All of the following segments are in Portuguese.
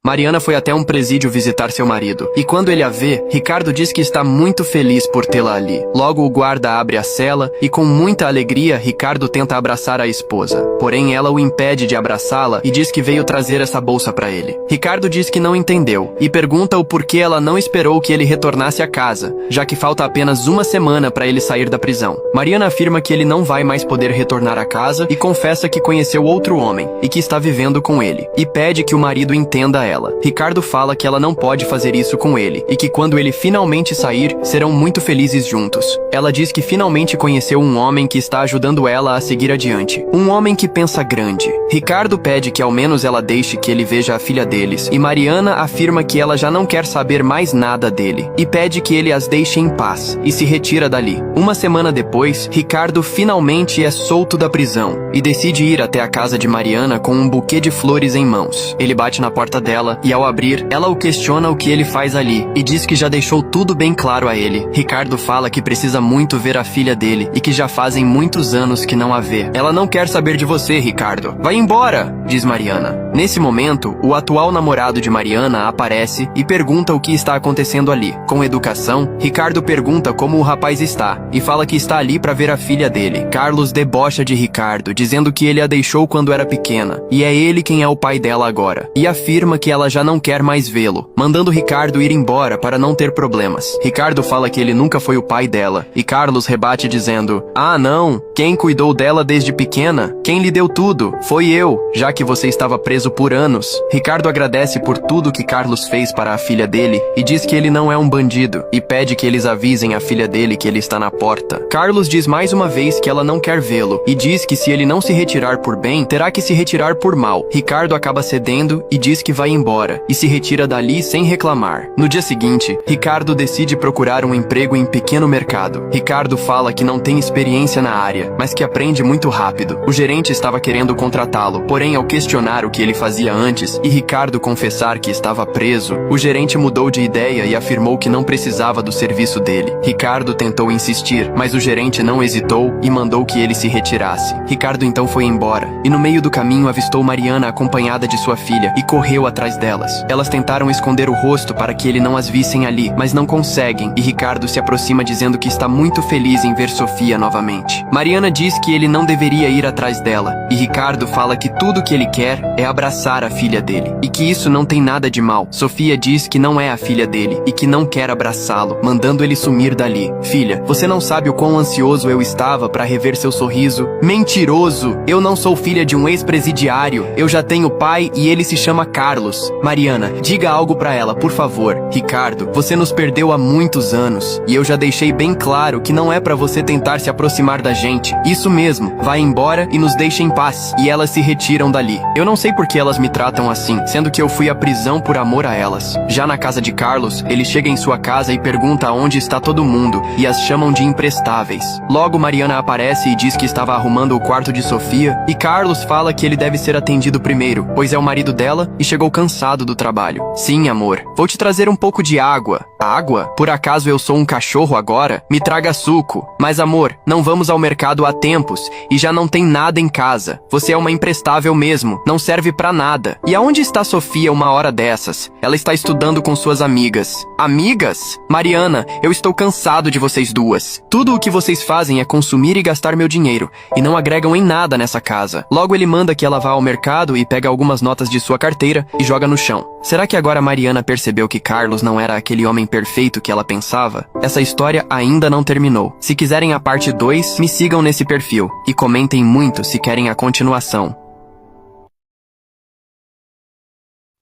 Mariana foi até um presídio visitar seu marido, e quando ele a vê, Ricardo diz que está muito feliz por tê-la ali. Logo o guarda abre a cela, e com muita alegria, Ricardo tenta abraçar a esposa. Porém ela o impede de abraçá-la e diz que veio trazer essa bolsa para ele. Ricardo diz que não entendeu, e pergunta o porquê ela não esperou que ele retornasse à casa, já que falta apenas uma semana para ele sair da prisão. Mariana afirma que ele não vai mais poder retornar à casa e confessa que conheceu outro homem, e que está vivendo com ele, e pede que o marido entenda ela. Ricardo fala que ela não pode fazer isso com ele, e que quando ele finalmente sair, serão muito felizes juntos. Ela diz que finalmente conheceu um homem que está ajudando ela a seguir adiante. Um homem que pensa grande. Ricardo pede que ao menos ela deixe que ele veja a filha deles, e Mariana afirma que ela já não quer saber mais nada dele, e pede que ele as deixe em paz, e se retira dali. Uma semana depois, Ricardo finalmente é solto da prisão, e decide ir até a casa de Mariana com um buquê de flores em mãos. Ele bate na porta dela, e ao abrir, ela o questiona o que ele faz ali, e diz que já deixou tudo bem claro a ele. Ricardo fala que precisa muito ver a filha dele, e que já fazem muitos anos que não a vê. Ela não quer saber de você, Ricardo. Vai embora, diz Mariana. Nesse momento, o atual namorado de Mariana aparece e pergunta o que está acontecendo ali. Com educação, Ricardo pergunta como o rapaz está, e fala que está ali para ver a filha dele. Carlos debocha de Ricardo, dizendo que ele a deixou quando era pequena, e é ele quem é o pai dela agora, e afirma que ela já não quer mais vê-lo, mandando Ricardo ir embora para não ter problemas. Ricardo fala que ele nunca foi o pai dela, e Carlos rebate dizendo: "Ah, não, quem cuidou dela desde pequena? Quem lhe deu tudo? Foi eu, já que você estava preso por anos." Ricardo agradece por tudo que Carlos fez para a filha dele, e diz que ele não é um bandido, e pede que eles avisem a filha dele que ele está na porta. Carlos diz mais uma vez que ela não quer vê-lo, e diz que se ele não se retirar por bem, terá que se retirar por mal. Ricardo acaba cedendo e diz que vai embora, e se retira dali sem reclamar. No dia seguinte, Ricardo decide procurar um emprego em pequeno mercado. Ricardo fala que não tem experiência na área, mas que aprende muito rápido. O gerente estava querendo contratá-lo, porém ao questionar o que ele fazia antes, e Ricardo confessar que estava preso, o gerente mudou de ideia e afirmou que não precisava do serviço dele. Ricardo tentou insistir, mas o gerente não hesitou e mandou que ele se retirasse. Ricardo então foi embora, e no meio do caminho avistou Mariana acompanhada de sua filha, e correu atrás delas. Elas tentaram esconder o rosto para que ele não as vissem ali, mas não conseguem, e Ricardo se aproxima dizendo que está muito feliz em ver Sofia novamente. Mariana diz que ele não deveria ir atrás dela, e Ricardo fala que tudo que ele quer é abraçar a filha dele, e que isso não tem nada de mal. Sofia diz que não é a filha dele, e que não quer abraçá-lo, mandando ele sumir dali. "Filha, você não sabe o quão ansioso eu estava para rever seu sorriso." "Mentiroso! Eu não sou filha de um ex-presidiário. Eu já tenho pai e ele se chama Carlos." "Mariana, diga algo pra ela, por favor." "Ricardo, você nos perdeu há muitos anos, e eu já deixei bem claro que não é pra você tentar se aproximar da gente. Isso mesmo, vai embora e nos deixe em paz." E elas se retiram dali. Eu não sei por que elas me tratam assim, sendo que eu fui à prisão por amor a elas. Já na casa de Carlos, ele chega em sua casa e pergunta onde está todo mundo, e as chamam de imprestáveis. Logo Mariana aparece e diz que estava arrumando o quarto de Sofia, e Carlos fala que ele deve ser atendido primeiro, pois é o marido dela e chegou cansado do trabalho. "Sim, amor, vou te trazer um pouco de água." "Água? Por acaso eu sou um cachorro agora? Me traga suco." "Mas amor, não vamos ao mercado há tempos, e já não tem nada em casa. Você é uma imprestável mesmo, não serve pra nada." "E aonde está Sofia uma hora dessas?" "Ela está estudando com suas amigas." "Amigas? Mariana, eu estou cansado de vocês duas. Tudo o que vocês fazem é consumir e gastar meu dinheiro, e não agregam em nada nessa casa." Logo ele manda que ela vá ao mercado e pega algumas notas de sua carteira e joga no chão. Será que agora Mariana percebeu que Carlos não era aquele homem perfeito que ela pensava? Essa história ainda não terminou. Se quiserem a parte 2, me sigam nesse perfil, e comentem muito se querem a continuação.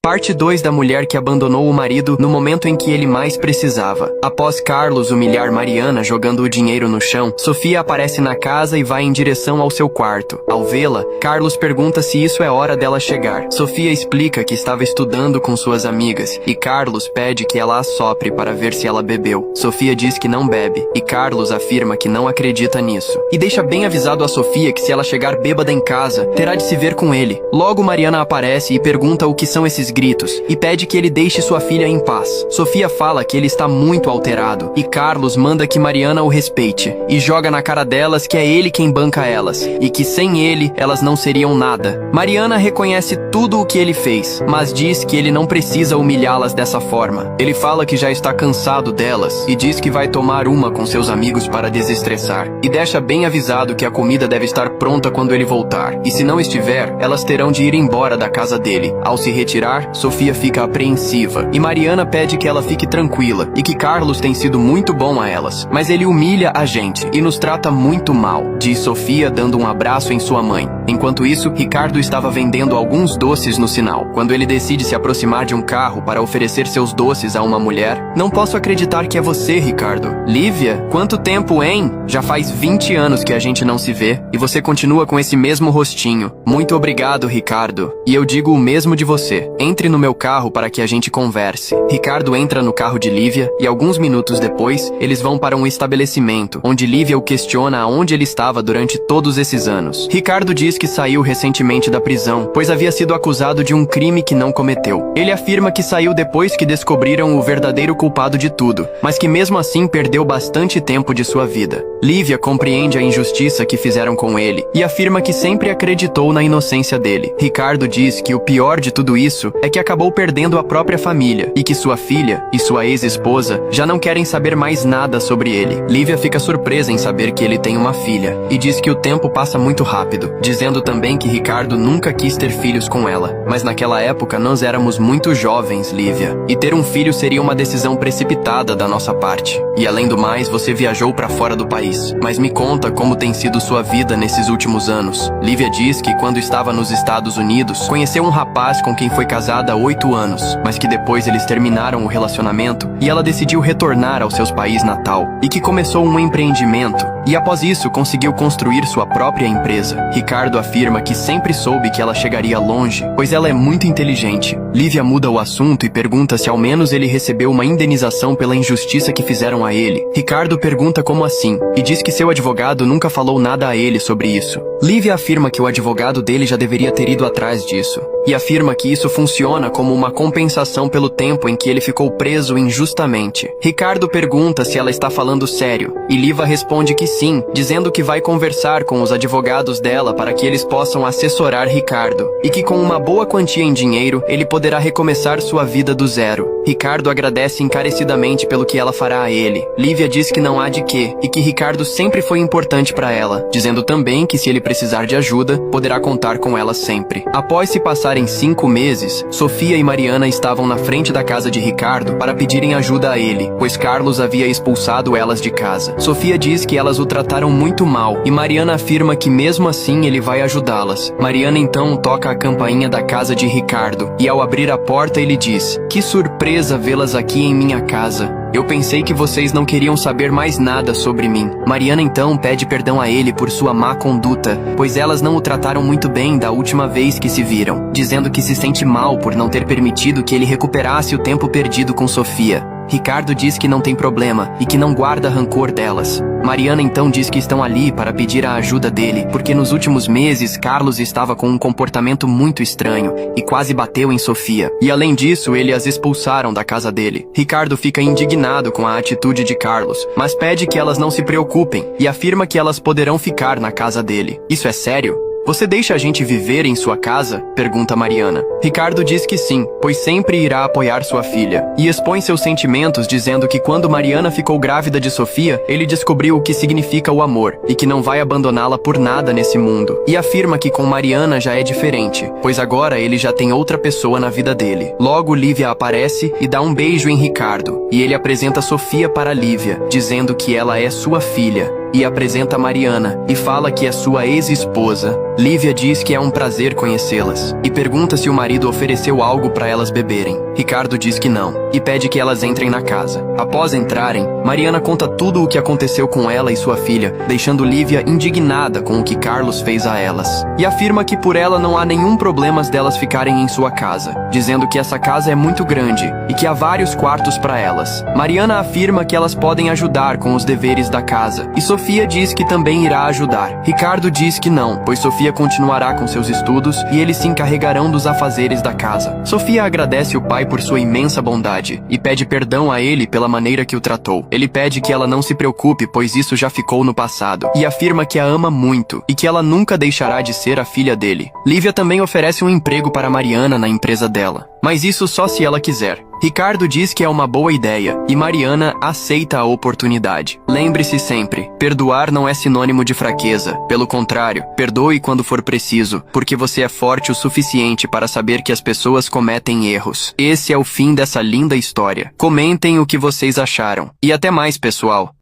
Parte 2 da mulher que abandonou o marido no momento em que ele mais precisava. Após Carlos humilhar Mariana jogando o dinheiro no chão, Sofia aparece na casa e vai em direção ao seu quarto. Ao vê-la, Carlos pergunta se isso é hora dela chegar. Sofia explica que estava estudando com suas amigas, e Carlos pede que ela assopre para ver se ela bebeu. Sofia diz que não bebe, e Carlos afirma que não acredita nisso. E deixa bem avisado a Sofia que se ela chegar bêbada em casa, terá de se ver com ele. Logo Mariana aparece e pergunta o que são esses gritos e pede que ele deixe sua filha em paz. Sofia fala que ele está muito alterado e Carlos manda que Mariana o respeite e joga na cara delas que é ele quem banca elas e que sem ele elas não seriam nada. Mariana reconhece tudo o que ele fez, mas diz que ele não precisa humilhá-las dessa forma. Ele fala que já está cansado delas e diz que vai tomar uma com seus amigos para desestressar e deixa bem avisado que a comida deve estar pronta quando ele voltar e se não estiver, elas terão de ir embora da casa dele. Ao se retirar, Sofia fica apreensiva e Mariana pede que ela fique tranquila e que Carlos tem sido muito bom a elas, mas ele humilha a gente e nos trata muito mal, diz Sofia dando um abraço em sua mãe. Enquanto isso, Ricardo estava vendendo alguns doces no sinal. Quando ele decide se aproximar de um carro para oferecer seus doces a uma mulher, não posso acreditar que é você, Ricardo. Lívia, quanto tempo, hein? Já faz 20 anos que a gente não se vê e você continua com esse mesmo rostinho. Muito obrigado, Ricardo. E eu digo o mesmo de você. Entre no meu carro para que a gente converse. Ricardo entra no carro de Lívia e alguns minutos depois, eles vão para um estabelecimento, onde Lívia o questiona aonde ele estava durante todos esses anos. Ricardo diz que saiu recentemente da prisão, pois havia sido acusado de um crime que não cometeu. Ele afirma que saiu depois que descobriram o verdadeiro culpado de tudo, mas que mesmo assim perdeu bastante tempo de sua vida. Lívia compreende a injustiça que fizeram com ele e afirma que sempre acreditou na inocência dele. Ricardo diz que o pior de tudo isso é que acabou perdendo a própria família e que sua filha e sua ex-esposa já não querem saber mais nada sobre ele. Lívia fica surpresa em saber que ele tem uma filha e diz que o tempo passa muito rápido, dizendo também que Ricardo nunca quis ter filhos com ela. Mas naquela época nós éramos muito jovens, Lívia, e ter um filho seria uma decisão precipitada da nossa parte. E além do mais, você viajou para fora do país. Mas me conta como tem sido sua vida nesses últimos anos. Lívia diz que quando estava nos Estados Unidos, conheceu um rapaz com quem foi casada há 8 anos, mas que depois eles terminaram o relacionamento e ela decidiu retornar ao seu país natal e que começou um empreendimento e após isso conseguiu construir sua própria empresa. Ricardo afirma que sempre soube que ela chegaria longe, pois ela é muito inteligente. Lívia muda o assunto e pergunta se ao menos ele recebeu uma indenização pela injustiça que fizeram a ele. Ricardo pergunta como assim e diz que seu advogado nunca falou nada a ele sobre isso. Lívia afirma que o advogado dele já deveria ter ido atrás disso e afirma que isso funciona como uma compensação pelo tempo em que ele ficou preso injustamente. Ricardo pergunta se ela está falando sério e Lívia responde que sim, dizendo que vai conversar com os advogados dela para que eles possam assessorar Ricardo e que com uma boa quantia em dinheiro ele poderá recomeçar sua vida do zero. Ricardo agradece encarecidamente pelo que ela fará a ele. Lívia diz que não há de quê e que Ricardo sempre foi importante para ela, dizendo também que se ele precisar de ajuda, poderá contar com ela sempre. Após se passarem 5 meses, Sofia e Mariana estavam na frente da casa de Ricardo para pedirem ajuda a ele, pois Carlos havia expulsado elas de casa. Sofia diz que elas o trataram muito mal e Mariana afirma que mesmo assim ele vai ajudá-las. Mariana então toca a campainha da casa de Ricardo e ao abrir a porta ele diz: "Que surpresa vê-las aqui em minha casa. Eu pensei que vocês não queriam saber mais nada sobre mim." Mariana então pede perdão a ele por sua má conduta, pois elas não o trataram muito bem da última vez que se viram, dizendo que se sente mal por não ter permitido que ele recuperasse o tempo perdido com Sofia. Ricardo diz que não tem problema e que não guarda rancor delas. Mariana então diz que estão ali para pedir a ajuda dele, porque nos últimos meses Carlos estava com um comportamento muito estranho e quase bateu em Sofia. E além disso, ele as expulsaram da casa dele. Ricardo fica indignado com a atitude de Carlos, mas pede que elas não se preocupem e afirma que elas poderão ficar na casa dele. Isso é sério? "Você deixa a gente viver em sua casa?" pergunta Mariana. Ricardo diz que sim, pois sempre irá apoiar sua filha, e expõe seus sentimentos dizendo que quando Mariana ficou grávida de Sofia, ele descobriu o que significa o amor, e que não vai abandoná-la por nada nesse mundo. E afirma que com Mariana já é diferente, pois agora ele já tem outra pessoa na vida dele. Logo, Lívia aparece e dá um beijo em Ricardo, e ele apresenta Sofia para Lívia, dizendo que ela é sua filha. E apresenta Mariana, e fala que é sua ex-esposa. Lívia diz que é um prazer conhecê-las, e pergunta se o marido ofereceu algo para elas beberem. Ricardo diz que não, e pede que elas entrem na casa. Após entrarem, Mariana conta tudo o que aconteceu com ela e sua filha, deixando Lívia indignada com o que Carlos fez a elas. E afirma que por ela não há nenhum problema delas ficarem em sua casa, dizendo que essa casa é muito grande, e que há vários quartos para elas. Mariana afirma que elas podem ajudar com os deveres da casa, e Sofia Sofia diz que também irá ajudar. Ricardo diz que não, pois Sofia continuará com seus estudos e eles se encarregarão dos afazeres da casa. Sofia agradece o pai por sua imensa bondade e pede perdão a ele pela maneira que o tratou. Ele pede que ela não se preocupe, pois isso já ficou no passado, e afirma que a ama muito e que ela nunca deixará de ser a filha dele. Lívia também oferece um emprego para Mariana na empresa dela, mas isso só se ela quiser. Ricardo diz que é uma boa ideia e Mariana aceita a oportunidade. Lembre-se sempre, perdoar não é sinônimo de fraqueza. Pelo contrário, perdoe quando for preciso, porque você é forte o suficiente para saber que as pessoas cometem erros. Esse é o fim dessa linda história. Comentem o que vocês acharam. E até mais, pessoal!